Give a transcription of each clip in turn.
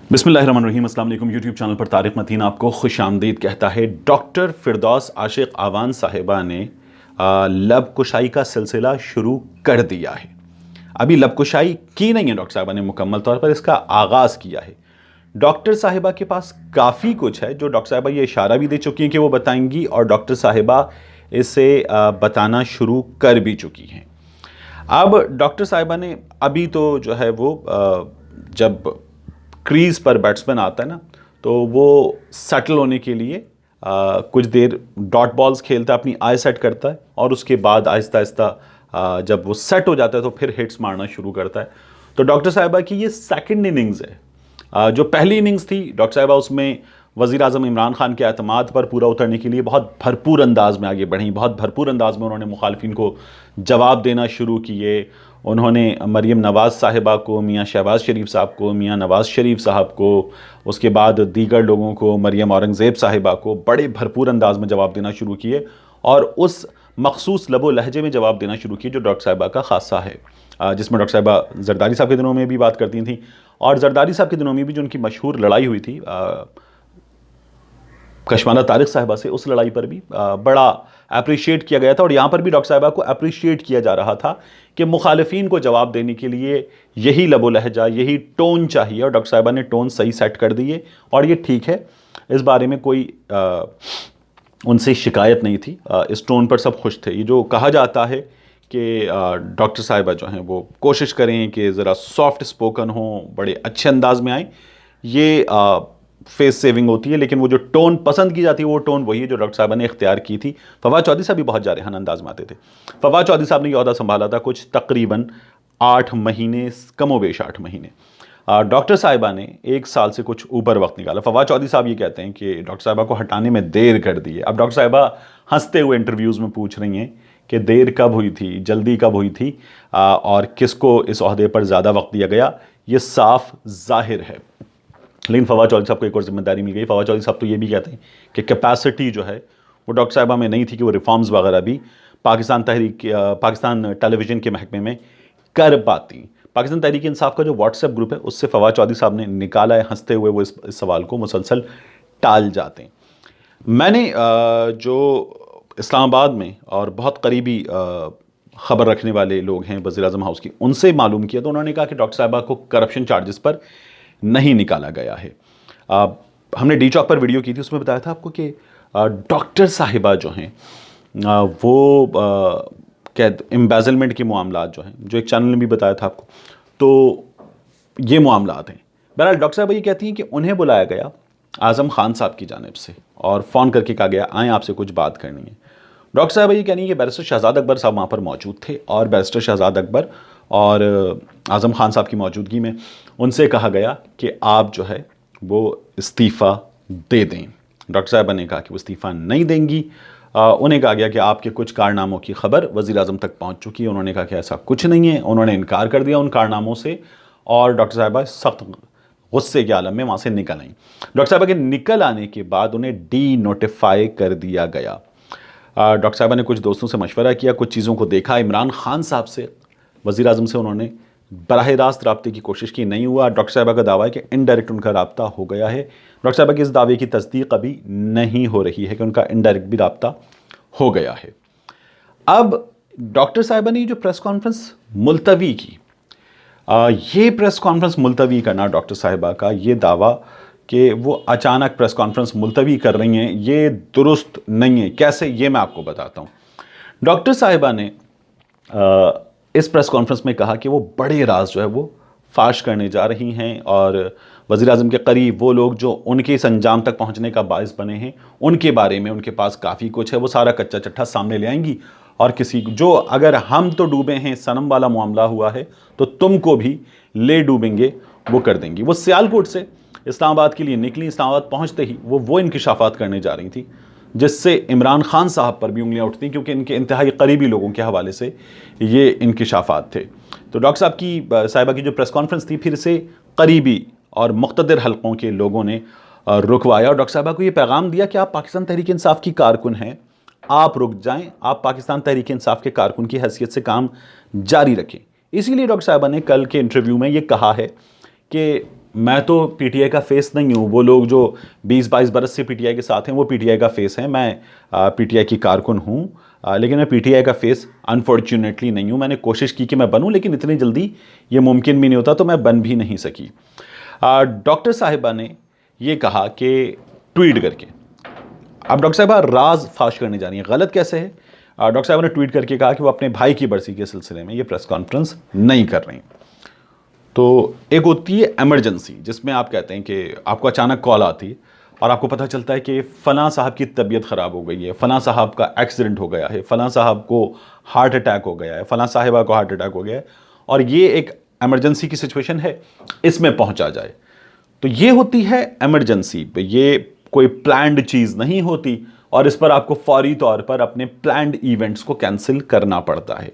बिस्मिल्लाहिर्रहमानिर्रहीम। अस्सलाम वालेकुम। यूट्यूब चैनल पर तारिक मतीन आपको खुश आमदीद कहता है। डॉक्टर फिरदौस आशिक आवान साहिबा ने लब कुशाई का सिलसिला शुरू कर दिया है। अभी लब कुशाई की नहीं है डॉक्टर साहिबा ने, मुकम्मल तौर पर इसका आगाज़ किया है। डॉक्टर साहिबा के पास काफ़ी कुछ है जो डॉक्टर साहिबा ये इशारा भी दे चुकी हैं कि वो बताएंगी, और डॉक्टर साहिबा इसे बताना शुरू कर भी चुकी हैं। अब डॉक्टर साहिबा ने अभी तो जो है वो जब क्रीज पर बैट्समैन आता है ना, तो वो सेटल होने के लिए कुछ देर डॉट बॉल्स खेलता है, अपनी आई सेट करता है, और उसके बाद आहिस्ता आहिस्ता जब वो सेट हो जाता है तो फिर हिट्स मारना शुरू करता है। तो डॉक्टर साहिबा की ये सेकंड इनिंग्स है। जो पहली इनिंग्स थी डॉक्टर साहिबा, उसमें वज़ीर आज़म इमरान खान के एतमाद पर पूरा उतरने के लिए बहुत भरपूर अंदाज में आगे बढ़ी, बहुत भरपूर अंदाज में उन्होंने मुखालफिन को जवाब देना शुरू किए। उन्होंने मरीम नवाज़ साहिबा को, मियाँ शहबाज शरीफ साहब को, मियाँ नवाज़ शरीफ साहब को, उसके बाद दीगर लोगों को, मरीम औरंगज़ेब साहिबा को बड़े भरपूर अंदाज में जवाब देना शुरू किए, और उस मखसूस लबो लहजे में जवाब देना शुरू किए जो डॉक्टर साहिबा का खासा है, जिसमें डॉक्टर साहिबा जरदारी साहब के दिनों में भी बात करती थी, और जरदारी साहब के दिनों में भी जो उनकी मशहूर लड़ाई हुई थी कशमाना तारिक साहिबा से, उस लड़ाई पर भी बड़ा अप्रिशिएट किया गया था। और यहाँ पर भी डॉक्टर साहिबा को अप्रिशिएट किया जा रहा था कि मुखालिफिन को जवाब देने के लिए यही लबो लहजा, यही टोन चाहिए, और डॉक्टर साहिबा ने टोन सही सेट कर दी है, और ये ठीक है। इस बारे में कोई उनसे शिकायत नहीं थी, इस टोन पर सब खुश थे। ये जो कहा जाता है कि डॉक्टर साहिबा जो हैं वो कोशिश करें कि ज़रा सॉफ्ट स्पोकन हों, बड़े अच्छे अंदाज में आएँ, ये फेस सेविंग होती है, लेकिन वो जो टोन पसंद की जाती है वो टोन वही है जो डॉक्टर साहिबा ने इख्तियार की थी। फवाद चौधरी साहब भी बहुत जारहान अंदाज में आते थे। फवाद चौधरी साहब ने ये ओहदा संभाला था कुछ तकरीबन 8 महीने, कमोबेश 8 महीने। डॉक्टर साहिबा ने 1 साल से कुछ ऊपर वक्त निकाला। फवाद चौधरी साहब ये कहते हैं कि डॉक्टर साहिबा को हटाने में देर कर दी है। अब डॉक्टर साहिबा हंसते हुए इंटरव्यूज़ में पूछ रही हैं कि देर कब हुई थी, जल्दी कब हुई थी, और किसको इस ओहदे पर ज़्यादा वक्त दिया गया, ये साफ जाहिर है। लेकिन फवाद चौधरी साहब को एक और जिम्मेदारी मिल गई। फवाद चौधरी साहब तो ये भी कहते हैं कि कैपेसिटी जो है वो डॉक्टर साहिबा में नहीं थी कि वो रिफॉर्म्स वगैरह भी पाकिस्तान टेलीविज़न के महकमे में कर पाती। पाकिस्तान तहरीक इंसाफ का जो व्हाट्सएप ग्रुप है उससे फवाद चौधरी साहब ने निकाला है, हंसते हुए वो इस सवाल को मुसलसल टाल जाते हैं। मैंने जो इस्लामाबाद में और बहुत करीबी ख़बर रखने वाले लोग हैं वज़ीर आज़म हाउस की, उनसे मालूम किया तो उन्होंने कहा कि डॉक्टर साहिबा को करप्शन चार्जेस पर नहीं निकाला गया है। हमने डी चौक पर वीडियो की थी, उसमें बताया था आपको कि डॉक्टर साहिबा जो हैं वो क्या एम्बेज़लमेंट के मामलात जो हैं, जो एक चैनल ने भी बताया था आपको, तो ये मामलात हैं। बहरहाल डॉक्टर साहिबा ये कहती हैं कि उन्हें बुलाया गया आज़म खान साहब की जानिब से और फ़ोन करके कहा गया आएँ आपसे कुछ बात करनी है। डॉक्टर साहिबा ये कह रही है कि बैरिस्टर शहजाद अकबर साहब वहाँ पर मौजूद थे, और बैरिस्टर शहजाद अकबर और आज़म खान साहब की मौजूदगी में उनसे कहा गया कि आप जो है वो इस्तीफ़ा दे दें। डॉक्टर साहिबा ने कहा कि वो इस्तीफ़ा नहीं देंगी। उन्हें कहा गया कि आपके कुछ कारनामों की खबर वज़ीर आज़म तक पहुँच चुकी है। उन्होंने कहा कि ऐसा कुछ नहीं है, उन्होंने इनकार कर दिया उन कारनामों से, और डॉक्टर साहिबा सख्त गुस्से के आलम में वहाँ से निकल आई। डॉक्टर साहिबा के निकल आने के बाद उन्हें डी नोटिफाई कर दिया गया। डॉक्टर साहिबा ने कुछ दोस्तों से मशवरा किया, कुछ चीज़ों को देखा। इमरान खान साहब से, वज़ीर आज़म से उन्होंने बराह रास्त रब्ते की कोशिश की, नहीं हुआ। डॉक्टर साहिबा का दावा है कि इनडायरेक्ट उनका रब्ता हो गया है। डॉक्टर साहिबा के इस दावे की तस्दीक अभी नहीं हो रही है कि उनका इनडायरेक्ट भी रब्ता हो गया है। अब डॉक्टर साहिबा ने जो प्रेस कॉन्फ्रेंस मुलतवी की, ये प्रेस कॉन्फ्रेंस मुलतवी करना डॉक्टर साहिबा का ये दावा कि वो अचानक प्रेस कॉन्फ्रेंस मुलतवी कर रही हैं, ये दुरुस्त नहीं है। कैसे, ये मैं आपको बताता हूँ। डॉक्टर साहिबा ने इस प्रेस कॉन्फ्रेंस में कहा कि वो बड़े राज जो है वो फाश करने जा रही हैं, और वज़ीर आज़म के करीब वो लोग जो उनके इस अंजाम तक पहुंचने का बाइस बने हैं, उनके बारे में उनके पास काफ़ी कुछ है, वो सारा कच्चा चट्ठा सामने ले आएंगी, और किसी जो अगर हम तो डूबे हैं, सनम वाला मामला हुआ है, तो तुमको भी ले डूबेंगे, वो कर देंगी। वो सियालकोट से इस्लामाबाद के लिए निकली। इस्लामाबाद पहुँचते ही वो इंकिशाफात करने जा रही थी, जिससे इमरान खान साहब पर भी उंगलियां उठती, क्योंकि इनके इंतहाई करीबी लोगों के हवाले से ये इंकिशाफात थे। तो डॉक्टर साहिबा की जो प्रेस कॉन्फ्रेंस थी, फिर से करीबी और मुख्तदिर हलकों के लोगों ने रुकवाया, और डॉक्टर साहिबा को ये पैगाम दिया कि आप पाकिस्तान तहरीक इंसाफ की कारकुन हैं, आप रुक जाएं, आप पाकिस्तान तहरीक इंसाफ के कारकुन की हैसियत से काम जारी रखें। इसीलिए डॉक्टर साहिबा ने कल के इंटरव्यू में ये कहा है कि میں تو پی ٹی آئی کا فیس نہیں ہوں. وہ لوگ جو 20-22 برس سے پی ٹی آئی کے ساتھ ہیں وہ پی ٹی آئی کا فیس ہیں. میں پی ٹی آئی کی کارکن ہوں, لیکن میں پی ٹی آئی کا فیس انفارچونیٹلی نہیں ہوں. میں نے کوشش کی کہ میں بنوں, لیکن اتنی جلدی یہ ممکن بھی نہیں ہوتا, تو میں بن بھی نہیں سکی. ڈاکٹر صاحبہ نے یہ کہا کہ ٹویٹ کر کے, اب ڈاکٹر صاحبہ راز فاش کرنے جا رہی ہیں. غلط کیسے ہے؟ ڈاکٹر صاحبہ نے ٹویٹ کر کے کہا کہ وہ اپنے بھائی کی برسی کے سلسلے میں یہ پریس کانفرنس نہیں کر رہی. تو ایک ہوتی ہے ایمرجنسی, جس میں آپ کہتے ہیں کہ آپ کو اچانک کال آتی ہے اور آپ کو پتہ چلتا ہے کہ فلاں صاحب کی طبیعت خراب ہو گئی ہے, فلاں صاحب کا ایکسیڈنٹ ہو گیا ہے, فلاں صاحب کو ہارٹ اٹیک ہو گیا ہے, فلاں صاحبہ کو ہارٹ اٹیک ہو گیا ہے, اور یہ ایک ایمرجنسی کی سچویشن ہے, اس میں پہنچا جائے. تو یہ ہوتی ہے ایمرجنسی. یہ کوئی پلانڈ چیز نہیں ہوتی, اور اس پر آپ کو فوری طور پر اپنے پلانڈ ایونٹس کو کینسل کرنا پڑتا ہے.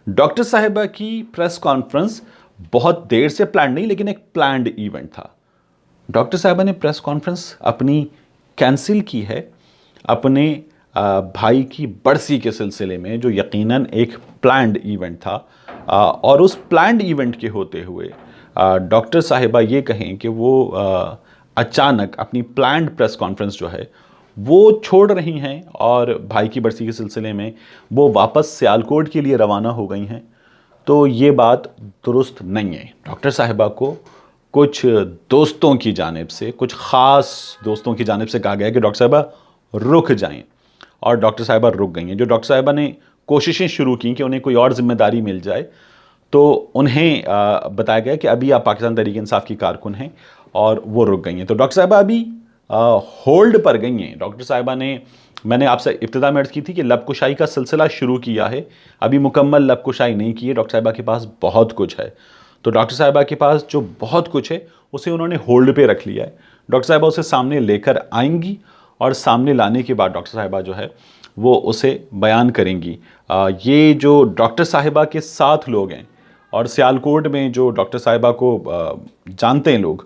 ڈاکٹر صاحبہ کی پریس کانفرنس بہت دیر سے پلانڈ نہیں, لیکن ایک پلانڈ ایونٹ تھا. ڈاکٹر صاحبہ نے پریس کانفرنس اپنی کینسل کی ہے اپنے بھائی کی برسی کے سلسلے میں, جو یقیناً ایک پلانڈ ایونٹ تھا. اور اس پلانڈ ایونٹ کے ہوتے ہوئے ڈاکٹر صاحبہ یہ کہیں کہ وہ اچانک اپنی پلانڈ پریس کانفرنس جو ہے وہ چھوڑ رہی ہیں, اور بھائی کی برسی کے سلسلے میں وہ واپس سیالکوٹ کے لیے روانہ ہو گئی ہیں. تو یہ بات درست نہیں ہے. ڈاکٹر صاحبہ کو کچھ دوستوں کی جانب سے, کچھ خاص دوستوں کی جانب سے کہا گیا کہ ڈاکٹر صاحبہ رک جائیں, اور ڈاکٹر صاحبہ رک گئی ہیں. جو ڈاکٹر صاحبہ نے کوششیں شروع کی کہ انہیں کوئی اور ذمہ داری مل جائے, تو انہیں بتایا گیا کہ ابھی آپ پاکستان تحریک انصاف کی کارکن ہیں, اور وہ رک گئی ہیں. تو ڈاکٹر صاحبہ ابھی ہولڈ پر گئی ہیں. ڈاکٹر صاحبہ نے, میں نے آپ سے ابتدا میں عرض کی تھی کہ لب کشائی کا سلسلہ شروع کیا ہے, ابھی مکمل لب کشائی نہیں کی ہے. ڈاکٹر صاحبہ کے پاس بہت کچھ ہے, تو ڈاکٹر صاحبہ کے پاس جو بہت کچھ ہے اسے انہوں نے ہولڈ پہ رکھ لیا ہے. ڈاکٹر صاحبہ اسے سامنے لے کر آئیں گی, اور سامنے لانے کے بعد ڈاکٹر صاحبہ جو ہے وہ اسے بیان کریں گی. یہ جو ڈاکٹر صاحبہ کے ساتھ لوگ ہیں, اور سیالکوٹ میں جو ڈاکٹر صاحبہ کو جانتے ہیں لوگ,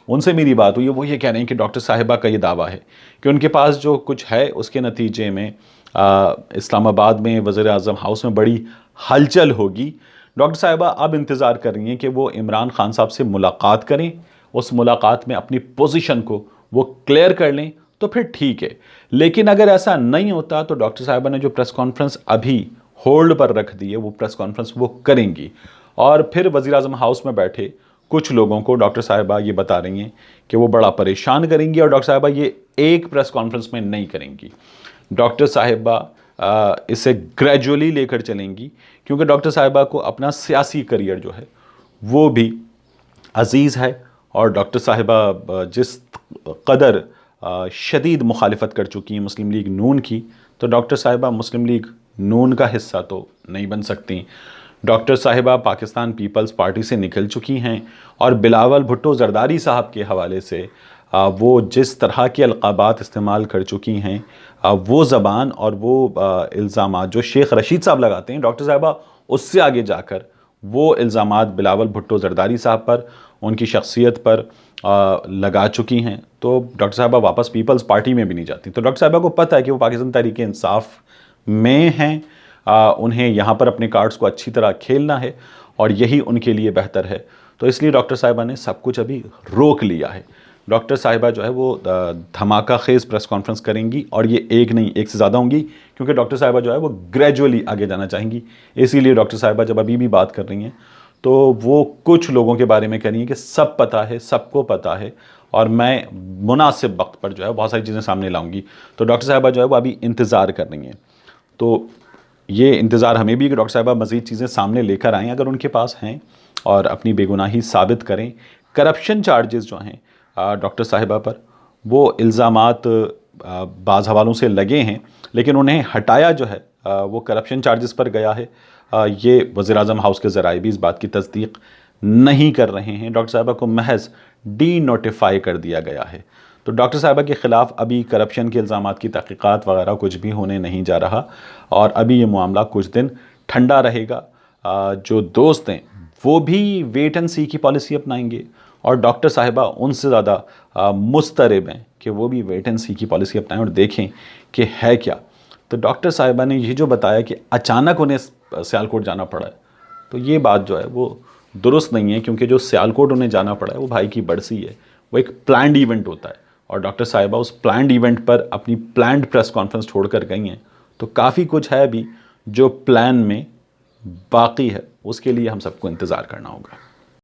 ان سے میری بات ہوئی ہے, وہ یہ کہہ رہے ہیں کہ ڈاکٹر صاحبہ کا یہ دعویٰ ہے کہ ان کے پاس جو کچھ ہے اس کے نتیجے میں اسلام آباد میں وزیر اعظم ہاؤس میں بڑی ہلچل ہوگی. ڈاکٹر صاحبہ اب انتظار کر رہی ہیں کہ وہ عمران خان صاحب سے ملاقات کریں, اس ملاقات میں اپنی پوزیشن کو وہ کلیئر کر لیں, تو پھر ٹھیک ہے. لیکن اگر ایسا نہیں ہوتا تو ڈاکٹر صاحبہ نے جو پریس کانفرنس ابھی ہولڈ پر رکھ دی ہے, وہ پریس کانفرنس وہ کریں گی, اور پھر وزیر اعظم ہاؤس میں بیٹھے کچھ لوگوں کو ڈاکٹر صاحبہ یہ بتا رہی ہیں کہ وہ بڑا پریشان کریں گی, اور ڈاکٹر صاحبہ یہ ایک پریس کانفرنس میں نہیں کریں گی. ڈاکٹر صاحبہ اسے گریجولی لے کر چلیں گی, کیونکہ ڈاکٹر صاحبہ کو اپنا سیاسی کریئر جو ہے وہ بھی عزیز ہے, اور ڈاکٹر صاحبہ جس قدر شدید مخالفت کر چکی ہیں مسلم لیگ نون کی, تو ڈاکٹر صاحبہ مسلم لیگ نون کا حصہ تو نہیں بن سکتی. ڈاکٹر صاحبہ پاکستان پیپلز پارٹی سے نکل چکی ہیں, اور بلاول بھٹو زرداری صاحب کے حوالے سے وہ جس طرح کے القابات استعمال کر چکی ہیں, وہ زبان اور وہ الزامات جو شیخ رشید صاحب لگاتے ہیں, ڈاکٹر صاحبہ اس سے آگے جا کر وہ الزامات بلاول بھٹو زرداری صاحب پر, ان کی شخصیت پر لگا چکی ہیں. تو ڈاکٹر صاحبہ واپس پیپلز پارٹی میں بھی نہیں جاتی. تو ڈاکٹر صاحبہ کو پتہ ہے کہ وہ پاکستان تحریک انصاف میں ہیں, انہیں یہاں پر اپنے کارڈز کو اچھی طرح کھیلنا ہے, اور یہی ان کے لیے بہتر ہے. تو اس لیے ڈاکٹر صاحبہ نے سب کچھ ابھی روک لیا ہے. ڈاکٹر صاحبہ جو ہے وہ دھماکہ خیز پریس کانفرنس کریں گی, اور یہ ایک نہیں ایک سے زیادہ ہوں گی, کیونکہ ڈاکٹر صاحبہ جو ہے وہ گریجولی آگے جانا چاہیں گی. اسی لیے ڈاکٹر صاحبہ جب ابھی بھی بات کر رہی ہیں تو وہ کچھ لوگوں کے بارے میں کہہ رہی ہیں کہ سب پتہ ہے, سب کو پتہ ہے, اور میں مناسب وقت پر جو ہے بہت ساری چیزیں سامنے لاؤں گی. تو ڈاکٹر صاحبہ جو ہے وہ ابھی انتظار کر رہی ہیں. تو یہ انتظار ہمیں بھی کہ ڈاکٹر صاحبہ مزید چیزیں سامنے لے کر آئیں اگر ان کے پاس ہیں, اور اپنی بے گناہی ثابت کریں. کرپشن چارجز جو ہیں ڈاکٹر صاحبہ پر, وہ الزامات بعض حوالوں سے لگے ہیں, لیکن انہیں ہٹایا جو ہے وہ کرپشن چارجز پر گیا ہے. یہ وزیر اعظم ہاؤس کے ذرائع بھی اس بات کی تصدیق نہیں کر رہے ہیں. ڈاکٹر صاحبہ کو محض ڈی نوٹیفائی کر دیا گیا ہے. تو ڈاکٹر صاحبہ کے خلاف ابھی کرپشن کے الزامات کی تحقیقات وغیرہ کچھ بھی ہونے نہیں جا رہا, اور ابھی یہ معاملہ کچھ دن ٹھنڈا رہے گا. جو دوست ہیں وہ بھی ویٹ اینڈ سی کی پالیسی اپنائیں گے, اور ڈاکٹر صاحبہ ان سے زیادہ مسترب ہیں کہ وہ بھی ویٹ اینڈ سی کی پالیسی اپنائیں اور دیکھیں کہ ہے کیا. تو ڈاکٹر صاحبہ نے یہ جو بتایا کہ اچانک انہیں سیالکوٹ جانا پڑا ہے, تو یہ بات جو ہے وہ درست نہیں ہے، کیونکہ جو سیالکوٹ انہیں جانا پڑا ہے وہ بھائی کی برسی ہے، وہ ایک پلانڈ ایونٹ ہوتا ہے، اور ڈاکٹر صاحبہ اس پلانڈ ایونٹ پر اپنی پلانڈ پریس کانفرنس چھوڑ کر گئی ہیں، تو کافی کچھ ہے بھی جو پلان میں باقی ہے، اس کے لیے ہم سب کو انتظار کرنا ہوگا۔